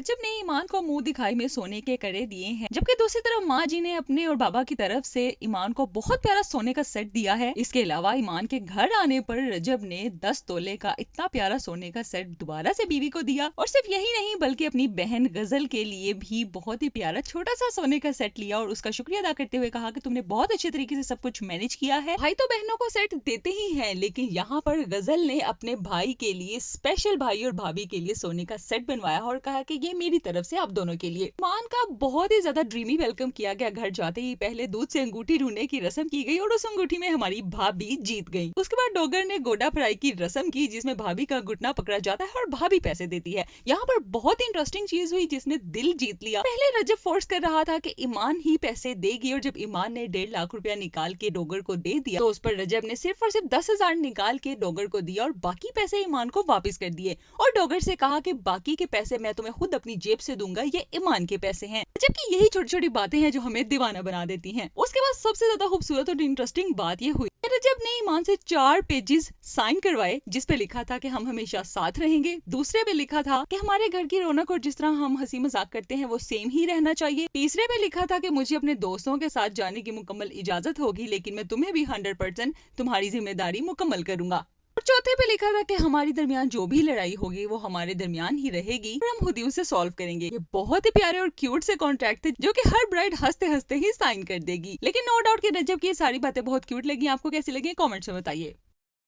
रजब ने ईमान को मुंह दिखाई में सोने के कड़े दिए हैं, जबकि दूसरी तरफ माँ जी ने अपने और बाबा की तरफ से ईमान को बहुत प्यारा सोने का सेट दिया है। इसके अलावा ईमान के घर आने पर रजब ने 10 तोले का इतना प्यारा सोने का सेट दोबारा से बीवी को दिया। और सिर्फ यही नहीं बल्कि अपनी बहन गजल के लिए भी बहुत ही प्यारा छोटा सा सोने का सेट लिया और उसका शुक्रिया अदा करते हुए कहा कि तुमने बहुत अच्छे तरीके से सब कुछ मैनेज किया है। भाई तो बहनों को सेट देते ही है, लेकिन यहाँ पर गजल ने अपने भाई के लिए स्पेशल भाई और भाभी के लिए सोने का सेट बनवाया और कहा कि ये मेरी तरफ से आप दोनों के लिए। ईमान का बहुत ही ज्यादा ड्रीमी वेलकम किया गया। घर जाते ही पहले दूध से अंगूठी ढूंढने की रस्म की गई और उस अंगूठी में हमारी भाभी जीत गई। उसके बाद डोगर ने गोडा फ्राई की रस्म की, जिसमें भाभी का घुटना पकड़ा जाता है और भाभी पैसे देती है। यहाँ पर बहुत इंटरेस्टिंग चीज हुई जिसने दिल जीत लिया। पहले रजब फोर्स कर रहा था कि ईमान ही पैसे देगी और जब ईमान ने 1.5 लाख रुपया निकाल के डोगर को दे दिया तो उस पर रजब ने सिर्फ और सिर्फ 10,000 निकाल के डोगर को दिया और बाकी पैसे ईमान को वापस कर दिए और डोगर से कहा कि बाकी के पैसे मैं तुम्हें खुद अपनी जेब से दूंगा, ये ईमान के पैसे हैं। जबकि यही छोटी छोटी बातें हैं जो हमें दीवाना बना देती हैं। उसके बाद सबसे ज्यादा खूबसूरत और इंटरेस्टिंग बात ये हुई, रजब ने ईमान से 4 पेजेस साइन करवाए जिस पे लिखा था कि हम हमेशा साथ रहेंगे। दूसरे पे लिखा था कि हमारे घर की रौनक और जिस तरह हम हंसी मजाक करते हैं वो सेम ही रहना चाहिए। तीसरे पे लिखा था कि मुझे अपने दोस्तों के साथ जाने की मुकम्मल इजाजत होगी, लेकिन मैं तुम्हें भी 100% तुम्हारी जिम्मेदारी मुकम्मल करूंगा। और चौथे पे लिखा था कि हमारी दरमियान जो भी लड़ाई होगी वो हमारे दरमियान ही रहेगी और हम खुद ही उसे सॉल्व करेंगे। ये बहुत ही प्यारे और क्यूट से कॉन्ट्रैक्ट थे जो कि हर ब्राइड हंसते हंसते ही साइन कर देगी। लेकिन नो डाउट कि रजब की ये सारी बातें बहुत क्यूट लगी। आपको कैसी लगी कमेंट्स में बताइए।